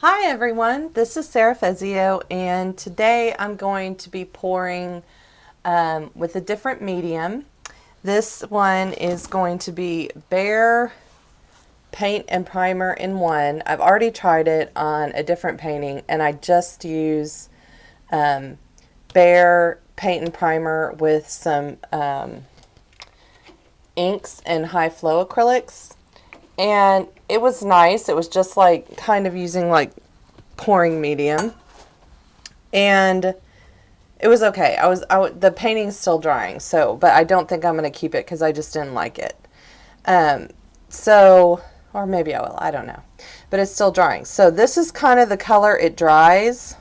Hi everyone, this is Sarah Fezio, and today I'm going to be pouring with a different medium. This one is going to be Behr paint and primer in one. I've already tried it on a different painting, and I just use Behr paint and primer with some inks and high flow acrylics. And it was nice. It was just like kind of using like pouring medium. And it was okay. The painting's still drying, but I don't think I'm going to keep it because I just didn't like it. Or maybe I will, I don't know. But it's still drying. So this is kind of the color it dries.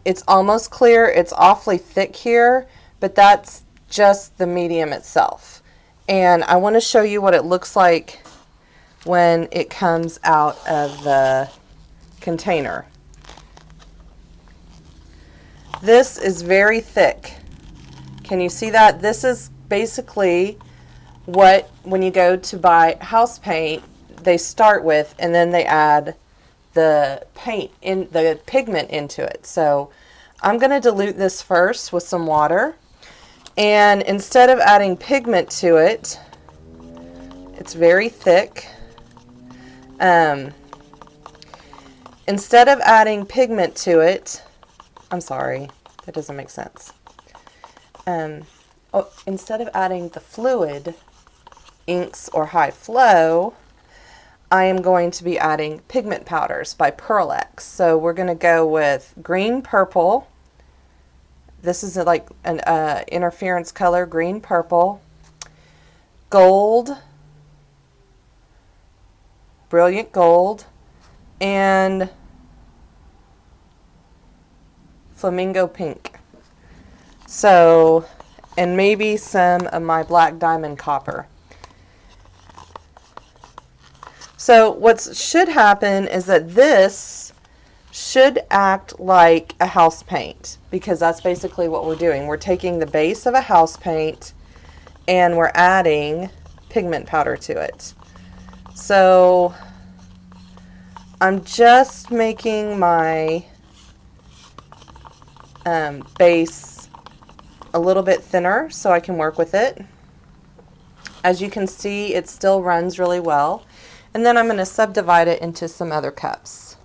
It's almost clear. It's awfully thick here, but that's just the medium itself. And I want to show you what it looks like when it comes out of the container. This is very thick. Can you see that? This is basically what, when you go to buy house paint, they start with, and then they add the pigment into it. So I'm going to dilute this first with some water. And instead of adding pigment to it, it's very thick. Instead of adding pigment to it, I'm sorry, that doesn't make sense. Instead of adding the fluid, inks or high flow, I am going to be adding pigment powders by Acrylic. So we're going to go with green purple. This is like an interference color, green purple, gold, brilliant gold, and flamingo pink. So, and maybe some of my black diamond copper. So what should happen is that this should act like a house paint, because that's basically what we're doing. We're taking the base of a house paint and we're adding pigment powder to it. So I'm just making my base a little bit thinner so I can work with it. As you can see, it still runs really well. And then I'm going to subdivide it into some other cups.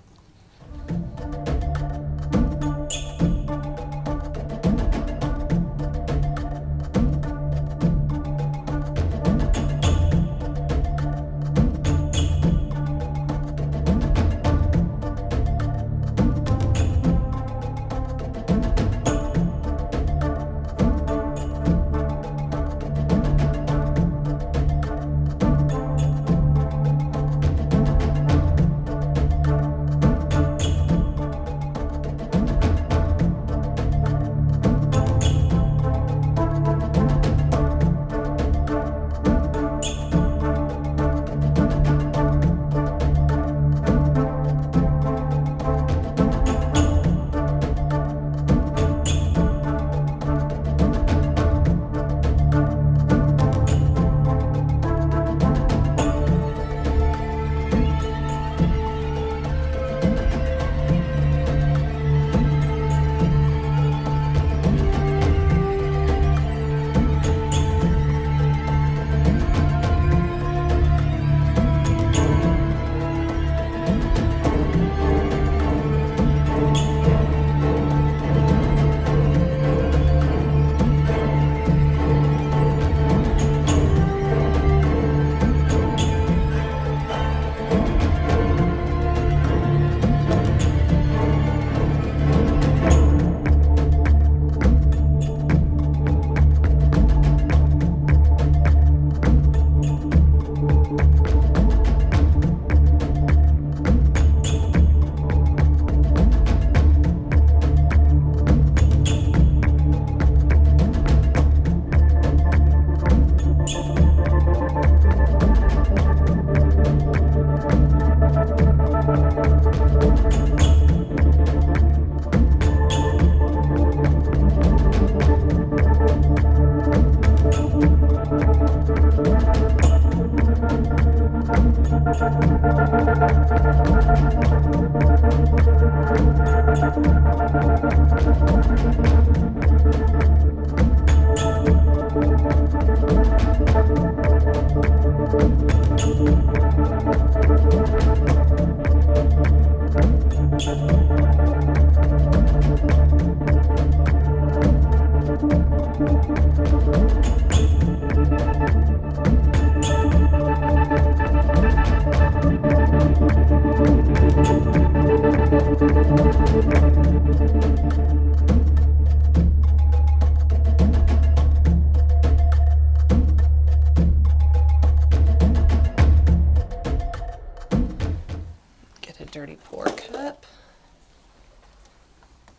Dirty pour cup.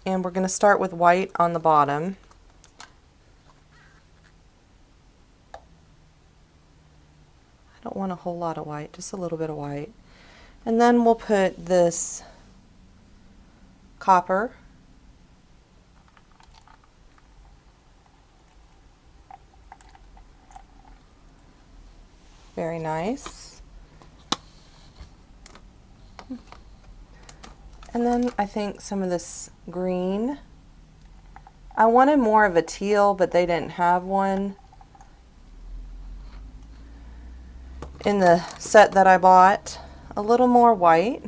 And we're going to start with white on the bottom. I don't want a whole lot of white, just a little bit of white. And then we'll put this copper. Very nice. And then I think some of this green. I wanted more of a teal, but they didn't have one in the set that I bought. A little more white.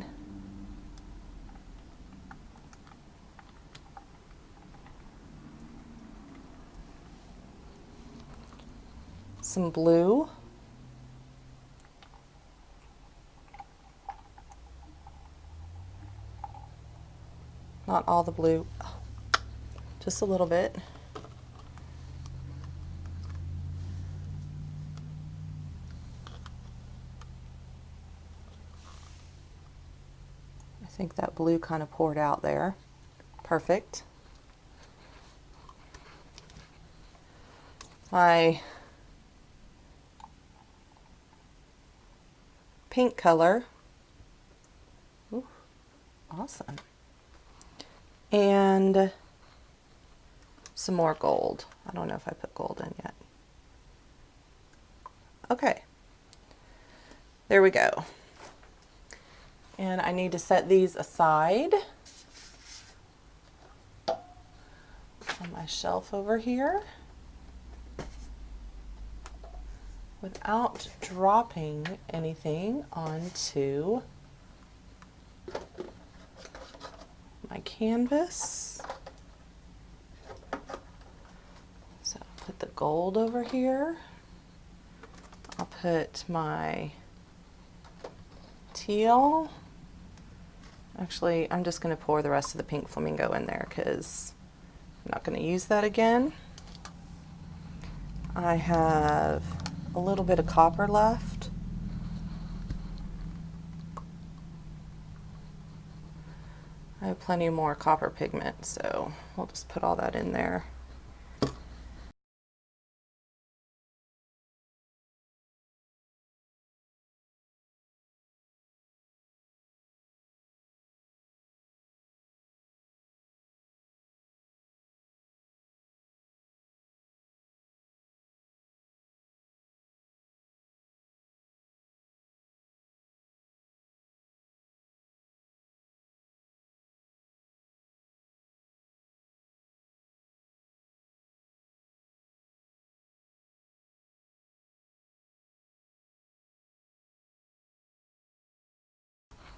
Some blue. Not all the blue, just a little bit. I think that blue kind of poured out there. Perfect. My pink color. Ooh, awesome. And some more gold. I don't know if I put gold in yet. Okay, there we go. And I need to set these aside on my shelf over here without dropping anything onto my canvas. So I'll put the gold over here. I'll put my teal. Actually, I'm just going to pour the rest of the pink flamingo in there because I'm not going to use that again. I have a little bit of copper left. I have plenty more copper pigment, so we'll just put all that in there.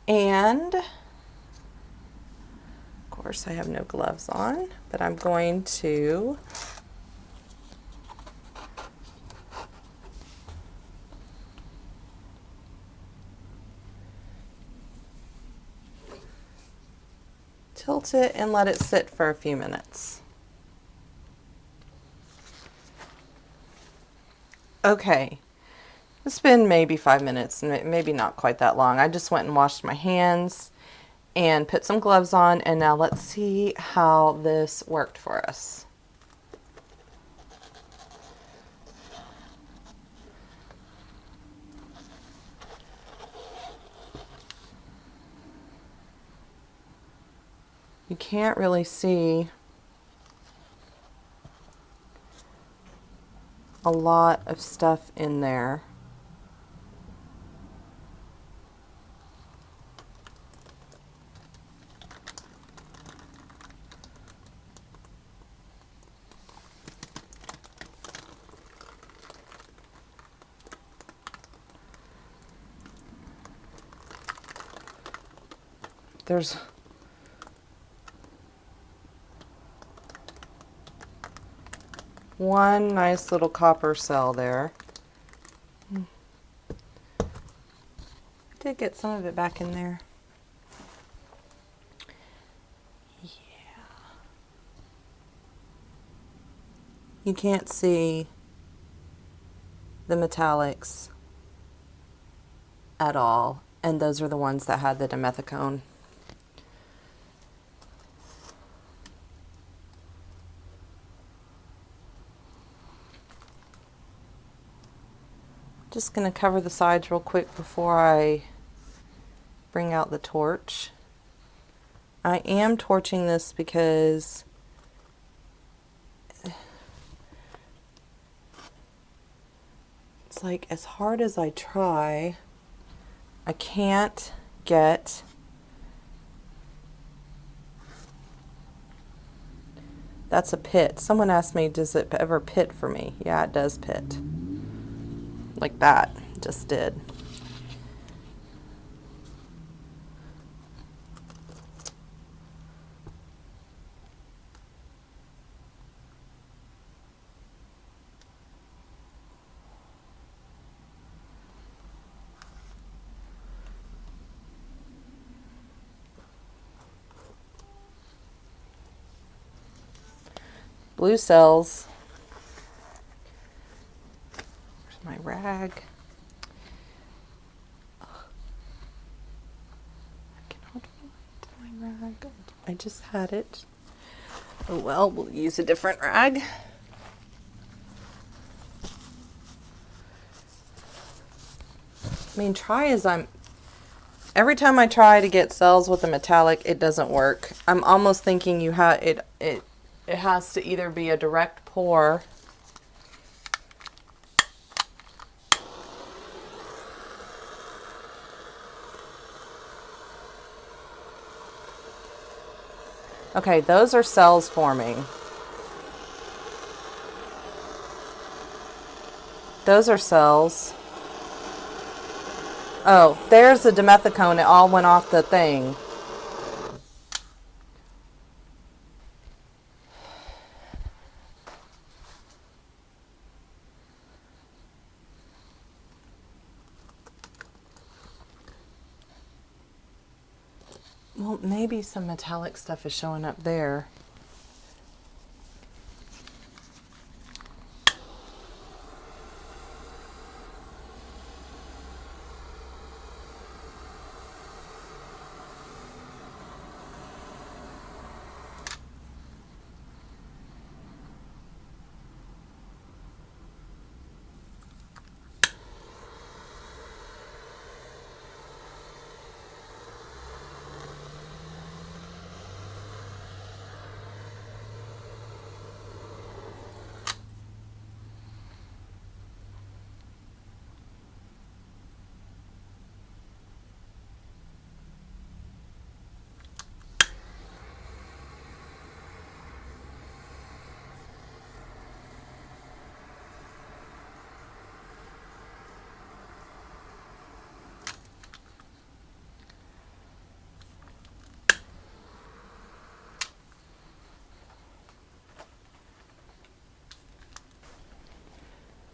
And of course I have no gloves on, but I'm going to tilt it and let it sit for a few minutes. Okay, it's been maybe 5 minutes, maybe not quite that long. I just went and washed my hands and put some gloves on, and now let's see how this worked for us. You can't really see a lot of stuff in there. There's one nice little copper cell there. Did get some of it back in there. Yeah. You can't see the metallics at all, and those are the ones that had the dimethicone. Just going to cover the sides real quick before I bring out the torch. I am torching this because it's like, as hard as I try, I can't get that's a pit. Someone asked me, does it ever pit for me? Yeah, it does pit. Like that, just did. Blue cells. Where's my rag? I cannot find my rag. I just had it. Oh well, we'll use a different rag. I mean, every time I try to get cells with a metallic, it doesn't work. I'm almost thinking it has to either be a direct pour okay, those are cells forming. Those are cells. Oh, there's the dimethicone. It all went off the thing. Well, maybe some metallic stuff is showing up there.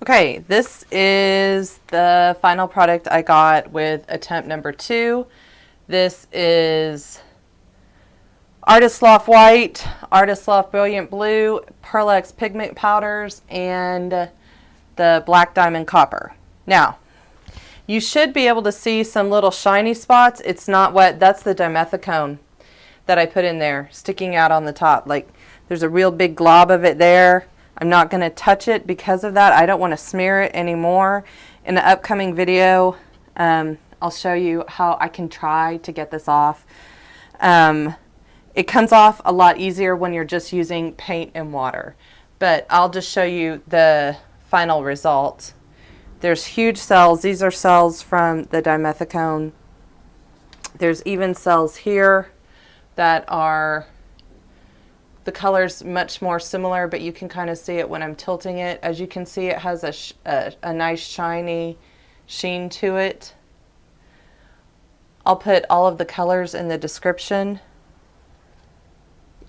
Okay, this is the final product I got with attempt number 2. This is Artist Loft White, Artist Loft Brilliant Blue, Pearl-X Pigment Powders, and the Black Diamond Copper. Now, you should be able to see some little shiny spots. It's not wet. That's the dimethicone that I put in there, sticking out on the top. Like, there's a real big glob of it there. I'm not going to touch it because of that. I don't want to smear it anymore. In the upcoming video, I'll show you how I can try to get this off. It comes off a lot easier when you're just using paint and water. But I'll just show you the final result. There's huge cells. These are cells from the dimethicone. There's even cells here that are, the color's much more similar, but you can kind of see it when I'm tilting it. As you can see, it has a nice shiny sheen to it. I'll put all of the colors in the description.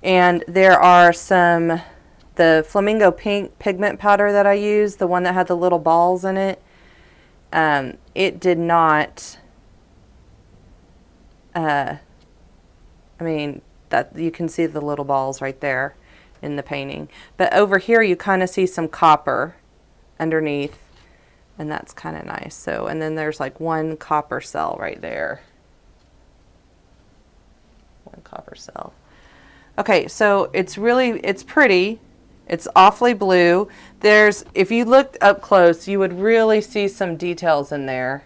And there are the Flamingo pink pigment powder that I use, the one that had the little balls in it. It did not, I mean, that you can see the little balls right there in the painting. But over here you kind of see some copper underneath, and that's kind of nice. So, and then there's like one copper cell right there. One copper cell. Okay, so it's pretty. It's awfully blue. If you looked up close, you would really see some details in there.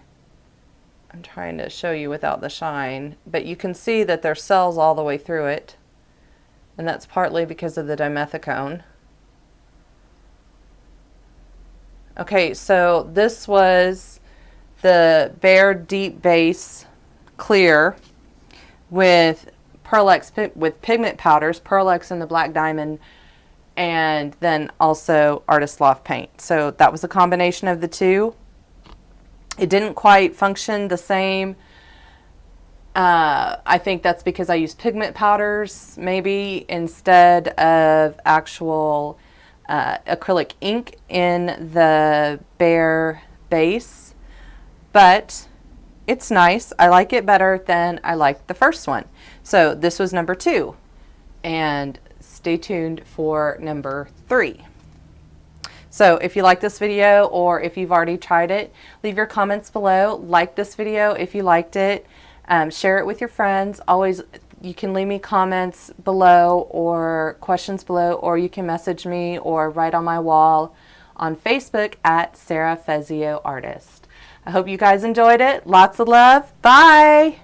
I'm trying to show you without the shine, but you can see that there's cells all the way through it. And that's partly because of the Dimethicone. Okay, so this was the Behr Deep Base Clear with with pigment powders, Pearl-Ex and the Black Diamond, and then also Artist Loft paint. So that was a combination of the two. It didn't quite function the same. I think that's because I used pigment powders maybe instead of actual acrylic ink in the Behr base, but it's nice. I like it better than I liked the first one. So this was number 2, and stay tuned for number 3. So if you like this video, or if you've already tried it, leave your comments below. Like this video if you liked it. Share it with your friends. Always, you can leave me comments below or questions below, or you can message me or write on my wall on Facebook at Sarah Fezio Artist. I hope you guys enjoyed it. Lots of love. Bye.